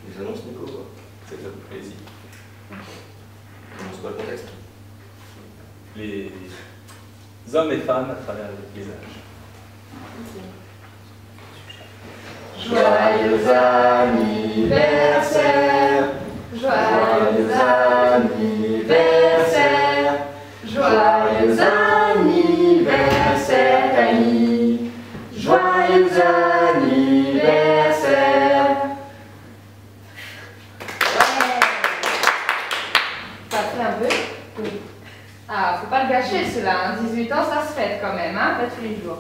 Les annonces, Nico, quoi. C'est top, allez-y. C'est quoi le contexte? Les hommes et femmes à travers les âges. Joyeux anniversaire, joyeux anniversaire, joyeux anniversaire, Camille, joyeux anniversaire. Ça fait un peu? Oui. Ah, faut pas le gâcher celui-là, hein. 18 ans ça se fête quand même, hein, pas tous les jours.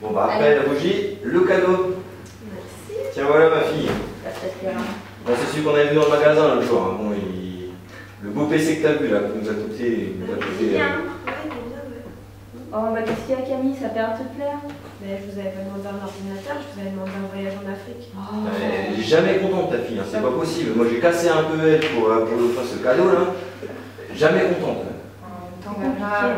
Bon, bah après la bougie, le cadeau. Merci. Tiens, voilà ma fille. Ça se fait bien. Bon, c'est celui qu'on avait vu dans le magasin l'autre jour. Hein. Bon, le beau PC que t'as vu là, qui nous a coûté. Bien. Oh, bah qu'est-ce qu'il y a, Camille? Ça perd de te plaire? Mais je vous avais pas demandé un ordinateur, je vous avais demandé un voyage en Afrique. Elle est jamais contente ta fille, hein. C'est pas possible. Moi j'ai cassé un peu elle pour faire ce cadeau là. Jamais contente. En même temps, Bernard,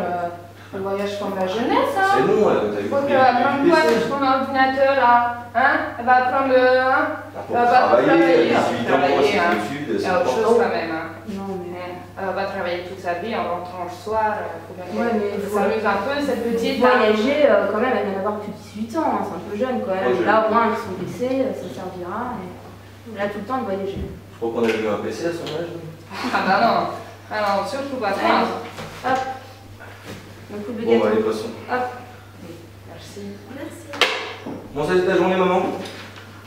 le voyage pour la jeunesse, hein. C'est bon, t'as vu. Faut qu'elle va prendre quoi sur son ordinateur là, hein? Elle va prendre le. Hein? Pour travailler, 18 ans, c'est hein. l'étude, c'est Il y a autre chose important. quand même, hein. Non, mais... Elle va pas travailler toute sa vie en rentrant le soir. Faut bien Ouais, mais qu'elle faut- s'amuse un peu, cette petite. là. Voyager, quand même, elle vient d'avoir plus de 18 ans, hein, c'est un peu jeune quand même. Ouais, je- Là, au moins, avec son PC, ça servira. Et... Elle a tout le temps de voyager. Je crois qu'on a vu un PC à son âge. Ah bah non. Ah non, surtout pas ça. Hop. On coupe le Bon, gâteau. allez, passons. Hop. Merci. Merci. Bon, ça c'est ta journée, maman?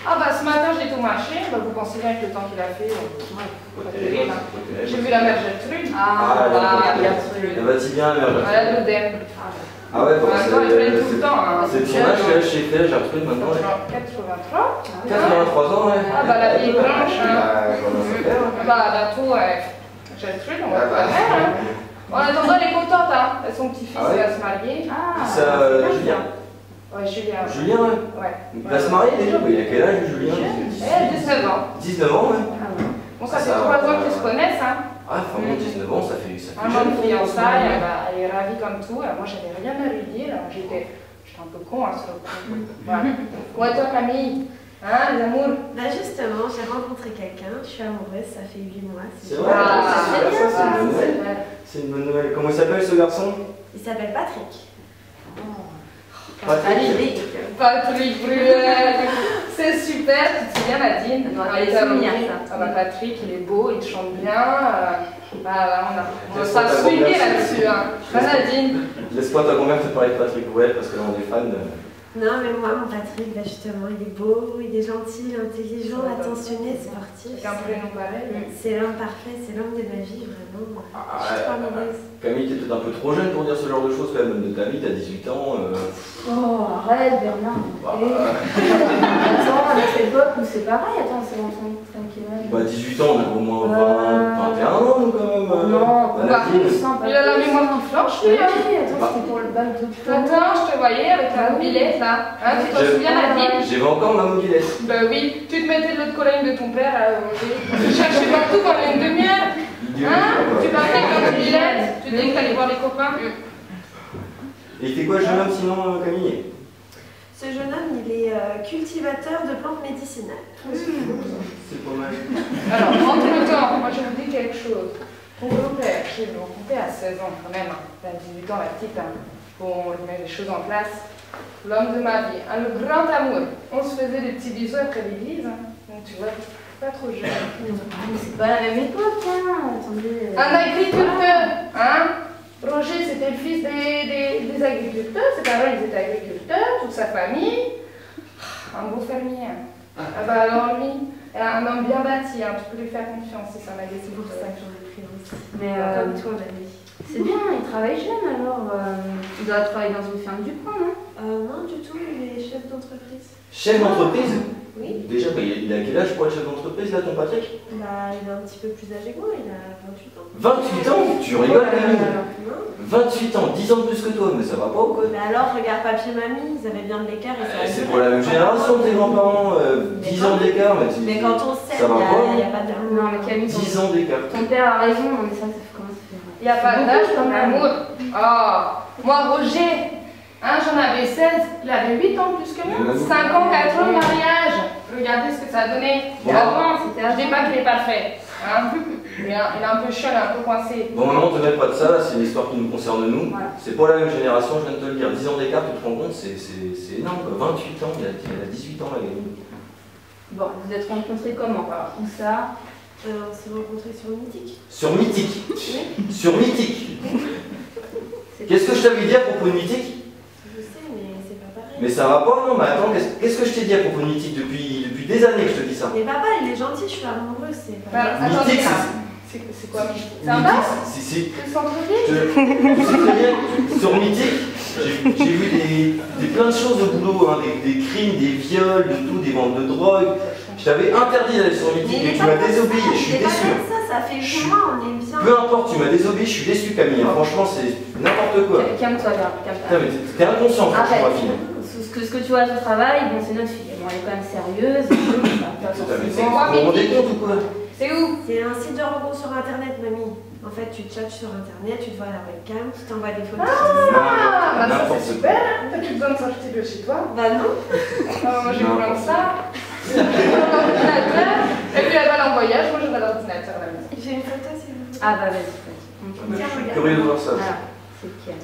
Ah bah ce matin j'ai tout marché, bah, vous pensez bien que le temps qu'il a fait, pas terrible, hein. J'ai vu la mère Gertrude. Ah, la elle Gertrude. va-t-il bien, merde? Voilà l'odème. Ah ouais, bon, En même temps, elle traîne tout le temps. Hein. c'est de son âge qu'elle a chez Flair, Gertrude maintenant. Elle a 83. 83 ans, ouais. Ah bah la vieille blanche. Hein. Bah, comment ça fait, hein? Bah bientôt, Gertrude, on va pas faire. Hein. En attendant, elle est contente, hein. Son petit-fils Ah ouais. va se marier. Ah, Ça, Julien. Ouais, Julien. Julien, ouais. Ouais. Il va se marier déjà, mais il a quel âge, Julien? Elle a 19 ans. 19 ans, ouais. Ah ouais. Bon, ça fait 3 ans qu'ils se connaissent, hein. Ah, enfin bon, 19 ans, ça fait Un an de fiançailles, elle est ravie comme tout. Moi, j'avais rien à lui dire. J'étais un peu con, hein, sur le coup. Voilà. Ouais, toi, Camille, hein, les amours? Bah justement, j'ai rencontré quelqu'un, je suis amoureuse, ça fait 8 mois. C'est vrai, ça, c'est une bonne nouvelle. C'est une bonne nouvelle. Comment il s'appelle ce garçon? Il s'appelle Patrick. Patrick. Patrick Bruel, c'est super, tu te souviens Nadine? On aura les souvenirs, ça. Ah bah Patrick, il est beau, il chante bien. Bah, on va Laisse-moi ta s'assouiller grand-mère, là-dessus. Hein. Pas Nadine. Laisse-moi ta grand-mère te parler de Patrick Bruel parce que là on est fan. Non, mais moi, mon Patrick, bah justement, il est beau, il est gentil, il est intelligent, attentionné, sportif. Avec un prénom pareil. C'est l'homme parfait, c'est l'homme de ma vie, vraiment. Je suis trop amoureuse. Camille, t'es peut-être un peu trop jeune pour dire ce genre de choses quand même de ta vie, t'as 18 ans. Oh, arrête, Bernard. Bah, Attends, à notre époque, nous c'est pareil. Attends, c'est longtemps. Quel âge? bah 18 ans, on a au moins 21 ans nous quand même. Non, Bah, Nadine. Il a la mémoire qui flanche, lui. Hein. Attends, c'était pour le bac de Attends, je te voyais avec la mobilette là. Hein, tu t'en souviens, Nadine? J'avais encore ma mobilette. Bah oui, tu te mettais de l'autre collègue de ton père à manger. Tu cherchais partout pendant une demi-heure. Hein? Tu partais avec la mobilette, tu dis que t'allais voir les copains. Et il fait quoi, jeune homme, sinon, Camille? Ce jeune homme, il est cultivateur de plantes médicinales. C'est pas mal. Alors, entre-temps, moi je vous dis quelque chose. Ton beau-père, j'ai rencontré à 16 ans quand même. Elle a 18 ans, la petite. Hein. Bon, il met les choses en place. L'homme de ma vie, hein, le grand amour. On se faisait des petits bisous après l'église. Hein. Donc tu vois, pas trop jeune. Mais c'est pas la même époque, hein. Attendez. Un agriculteur, hein? Roger, c'était le fils des agriculteurs. Ses parents, ils étaient agriculteurs, toute sa famille. Un beau fermier. Ah bah alors lui, un homme bien bâti, hein, tu peux lui faire confiance, c'est ça m'a dit. C'est pour ça que j'en ai pris aussi. Mais Comme toi, la vie. c'est bien, il travaille jeune alors. Il doit travailler dans une ferme du coin, non? Non, du tout, il est chef d'entreprise. Chef d'entreprise? Oui. Déjà, bah, il a quel âge pour être chef d'entreprise là, ton Patrick? Bah, il est un petit peu plus âgé que moi, il a 28 ans. 28 ans? Tu rigoles, Camille? Non. 28 ans, 10 ans de plus que toi, mais ça va pas ou quoi? Mais alors, regarde papy et mamie, ils avaient bien de l'écart et ça a C'est duré. pour la même génération, tes grands-parents, 10 ans d'écart, Mais quand on s'aime, ça va pas, il n'y a pas de... Non, mais Camille, 10 ans d'écart. ton père a raison, mais ça comment ça fait mal. Il n'y a pas d'âge pour l'amour. Oh, moi, Roger, hein, j'en avais 16, il avait 8 ans plus que moi. 5 ans, 4 ans de mariage. Regardez ce que ça a donné. Bon. Avant, c'était. Je dis pas qu'il est parfait. Hein. Il est un peu chiant, il est un peu coincé. Bon, maman, te mêle pas de ça, là, c'est une histoire qui nous concerne nous. Voilà. C'est pas la même génération, je viens de te le dire. 10 ans d'écart, tu te rends compte, c'est énorme, quoi. 28 ans, il a 18 ans, la gamine. Bon, vous êtes rencontrés comment? Où ça? On s'est rencontrés sur Mythique. Sur Mythique. Sur Mythique. Qu'est-ce que je t'avais dit à propos de Mythique? Je sais, mais c'est pas pareil. Mais ça va pas, non, mais attends, qu'est-ce que je t'ai dit à propos de Mythique depuis des années que je te dis ça? Mais papa, il est gentil, je suis amoureuse, c'est pas pareil. Attendez, Mythique, c'est quoi Mythique? C'est un bar? C'est Le centre-ville? tu sais très bien, sur Mythique, j'ai vu plein de choses au boulot, hein, des crimes, des viols, de tout, des ventes de drogue. Je t'avais interdit d'aller sur Mythique, mais tu m'as désobéi et je suis déçu. Ça fait 8 mois, on est bien. Peu importe, tu m'as désobéi, je suis déçu, Camille. Franchement, c'est n'importe quoi. Calme-toi, bien, Putain, calme-toi. mais t'es inconscient, franchement, ma fille. Ce que tu vois à ce travail, bon, c'est notre fille. Bon, elle est quand même sérieuse. Putain, mais C'est quoi, vous vous rendez Mythique? compte ou quoi? C'est où? C'est un site de rencontre sur internet, mamie. En fait, tu tchatches sur internet, tu te vois à la webcam, tu t'envoies des photos. Ah, bah ça N'importe c'est quoi. super. T'as plus besoin de sortir de chez toi. Bah non. Moi j'ai besoin de ça. J'ai l'ordinateur. Et puis elle va aller en voyage, moi j'aurai l'ordinateur à la maison. J'ai une photo, si vous voulez. Ah bah vas-y, Mais je suis curieux de voir ça. Voilà, c'est lequel?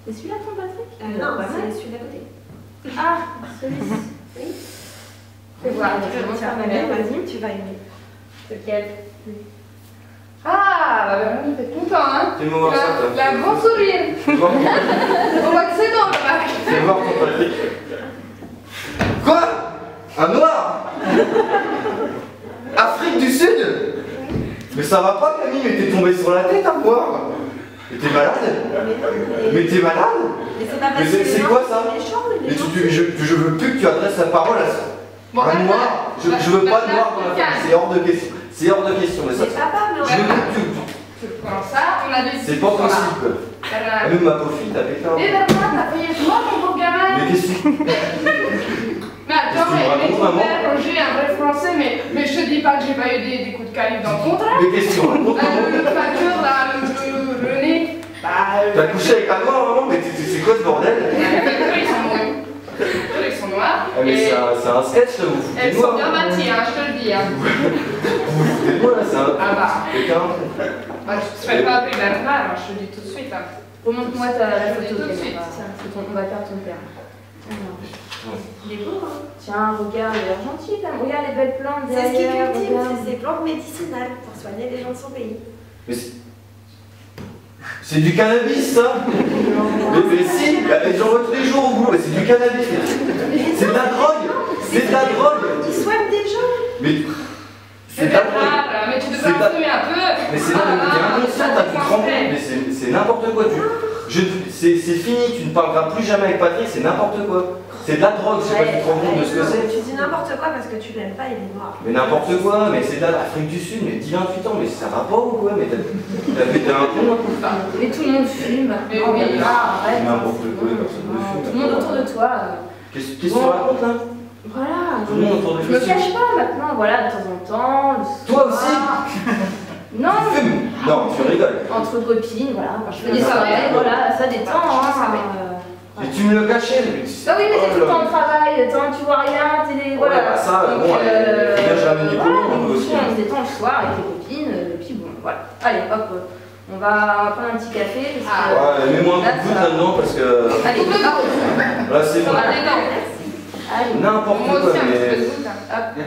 C'est celui-là ton Patrick? Non, pas c'est mal. celui d'à côté. Ah, celui-ci. Oui. Fais voir, Tu je vas montre faire à ma ma mère, mère, vas-y. vas-y, tu vas aimer. C'est lequel? Ah, bah Véronique, t'es content, hein? Fais-moi voir ça, toi. La bon sourire. Fais voir On voit que c'est dans le bac. fais voir ton Patrick. Quoi? Un noir? Afrique du Sud? Mais ça va pas, Camille, mais t'es tombé sur la tête à boire. Mais t'es malade? Mais t'es malade? Mais c'est pas Mais parce que c'est les quoi, gens ça? sont méchants, il Mais est gentil. je veux plus que tu adresses la parole à ça. Bon, Un noir? Je veux pas de noir dans la famille, c'est hors de question. C'est hors de question, mais ça. C'est papa, mais on Je veux va plus que Comment ça? On a des. c'est pas possible, quoi. Bernard. Même ma pauvre fille, t'as pété un Eh Bernard, t'as payé toi, mon pauvre gamin? Mais qu'est-ce que Mais attends, Qu'est-ce que tu me mais racontes, ton maman père, Roger, un vrai français, mais je te dis pas que j'ai pas eu des coups de calibre dans le contrat. Mais qu'est-ce que tu racontes, maman? Le facteur, là, le nez. Bah, T'as couché avec un noir, maman? Mais c'est quoi ce bordel? ils sont noirs. Ils sont noirs. Ah, mais c'est un sketch, là, vous foutez Elles de moi. sont bien bâties, hein, je te le dis. Hein. Vous foutez de moi, là, c'est un. Ah bah. Quelqu'un? Bah, je te fais pas appeler Bernard, hein, je te le dis tout de suite. Hein. Remonte-moi la Je photo, vais tout de Camille. suite. Tiens, on va faire ton père. Alors. Il est beau, hein. Tiens, regarde, il a l'air gentil quand même. Regarde les belles plantes C'est ce qu'il derrière, cultive, regarde. c'est ses plantes médicinales pour soigner les gens de son pays. Mais c'est du cannabis, ça? Mais si, bah, j'en vois tous les jours au boulot, mais c'est du cannabis. C'est de la drogue. C'est de la drogue. Il soigne des gens. Mais c'est de la drogue. Bernard, mais tu C'est devrais pas- en fumer un peu. Mais c'est t'es inconscient, t'as pu trembler, mais c'est n'importe quoi. C'est fini, tu ne parleras plus jamais avec Patrick, c'est n'importe quoi. C'est de la drogue, je sais pas si tu te rends compte de ce que c'est. Tu dis n'importe quoi parce que tu l'aimes pas, il est noir. Mais n'importe quoi, mais c'est de l'Afrique du Sud, mais 10-28 ans, mais ça va pas ou quoi? Mais t'as pété un pont? Mais tout le monde fume. Mais Non, oui. arrête. N'importe quoi, personne ne Non, fume. tout le monde autour de toi. Qu'est-ce que tu racontes là? Voilà. Tout le monde autour de Je me toi. cache pas maintenant, voilà, de temps en temps. le Toi soir. aussi? Non, Tu fumes? Non, tu rigoles. entre copines, voilà. Quand je fais des Ah, soirées, ouais. voilà, ça détend. Je Hein, savais. Et tu me le cachais, mais Ah oui, mais t'es tout le là. temps au travail, tu vois rien, t'es des. Ouais, Voilà. bah ça, Donc, bon, bien, j'ai ramené Nico, voilà, on peut donc, aussi. on se détend le soir avec les copines, et puis bon, voilà. Allez, hop, on va prendre un petit café. Parce que, Ouais, mets-moi un là, coup de ça- là-dedans parce que Allez, hop. là c'est bon. Allez, non. Allez. N'importe Moi quoi, aussi, un petit peu mais de doute. Hein. Hop.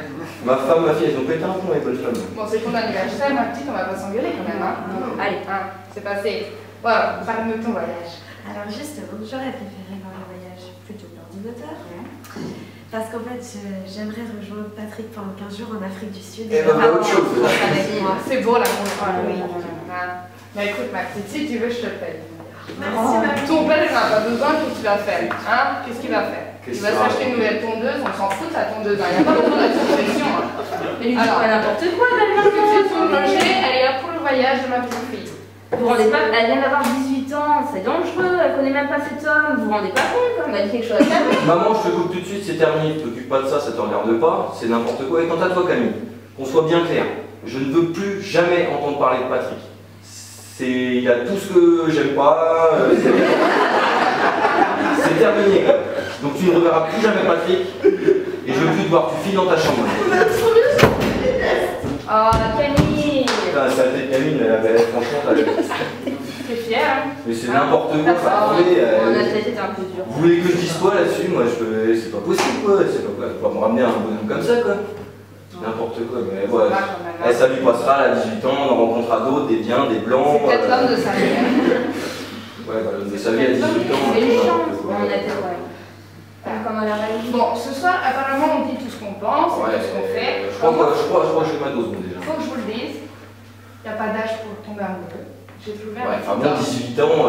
ma femme, ma fille, elles ont pété un pont avec bonne femme. Bon, c'est ton anniversaire, ma petite, on va pas s'engueuler quand même. Hein. Allez. Hein, c'est passé. Voilà, parle de ton voyage. Alors justement, j'aurais préféré voir le voyage plutôt que l'ordinateur. Parce qu'en fait, j'aimerais rejoindre Patrick pendant 15 jours en Afrique du Sud. Eh ben, vraiment autre chose. avec moi. C'est beau la route. Voilà, Oui. Hein. Mais écoute, ma petite, si tu veux, je te le paye. Merci, mamie. Ton père, il n'en a pas besoin, qu'est-ce qu'il va faire? Hein? Qu'est-ce qu'il va faire? Qu'est-ce Il va qu'il va s'acheter une nouvelle tondeuse, on s'en fout de sa tondeuse, hein. Il n'y a pas besoin de la pression. Hein. Mais lui, Alors, pas n'importe quoi, tout de suite, son belle-maman. projet, elle est là pour le voyage de ma petite fille. Vous vous rendez pas, elle vient d'avoir 18 ans, c'est dangereux, elle connaît même pas cet homme, vous vous rendez pas compte, elle m'a dit quelque chose à faire. Maman, je te coupe tout de suite, c'est terminé. T'occupe pas de ça, ça te regarde pas, c'est n'importe quoi. Et quant à toi, Camille, qu'on soit bien clair, je ne veux plus jamais entendre parler de Patrick. Il y a tout ce que j'aime pas. C'est terminé. Donc tu ne reverras plus jamais Patrick. Et je veux plus te voir, tu files dans ta chambre. Oh, Camille. Putain, ça tête Camille, franchement, T'es fière, hein? mais c'est n'importe quoi. Enfin, Oh, attendez, on a peut-être été un peu dur. vous voulez que je dise quoi là-dessus? Moi, c'est pas possible, quoi. C'est pas me ramener un bonhomme comme ça, quoi. N'importe quoi, mais ouais. Ça lui passera, elle a 18 ans, on en rencontrera d'autres, des biens, des blancs. C'est peut-être l'homme de sa vie. Ouais, bah, l'homme de sa vie à 18 ans. C'est une chance, n'importe quoi. on a été, ouais. Comme à la réalité. Bon, ce soir, apparemment, on dit tout ce qu'on pense, Ouais, tout ce qu'on fait. je crois que j'ai ma dose, moi, déjà. Il faut que je vous le dise, il n'y a pas d'âge pour tomber amoureux. J'ai trouvé un Ouais, petit enfin bon, homme. 18 ans,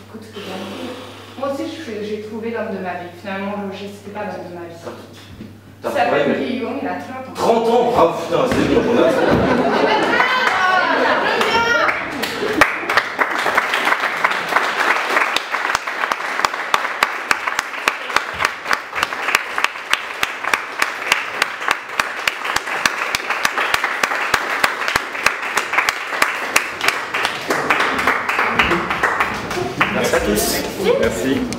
Écoute, ce que j'ai dit. Moi aussi, j'ai trouvé l'homme de ma vie. Finalement, c'était pas l'homme de ma vie. t'as Il s'appelle trouvé Guillaume, il a 30 ans. 30 ans. Ah putain, c'est bon, on a... Merci à tous. Merci.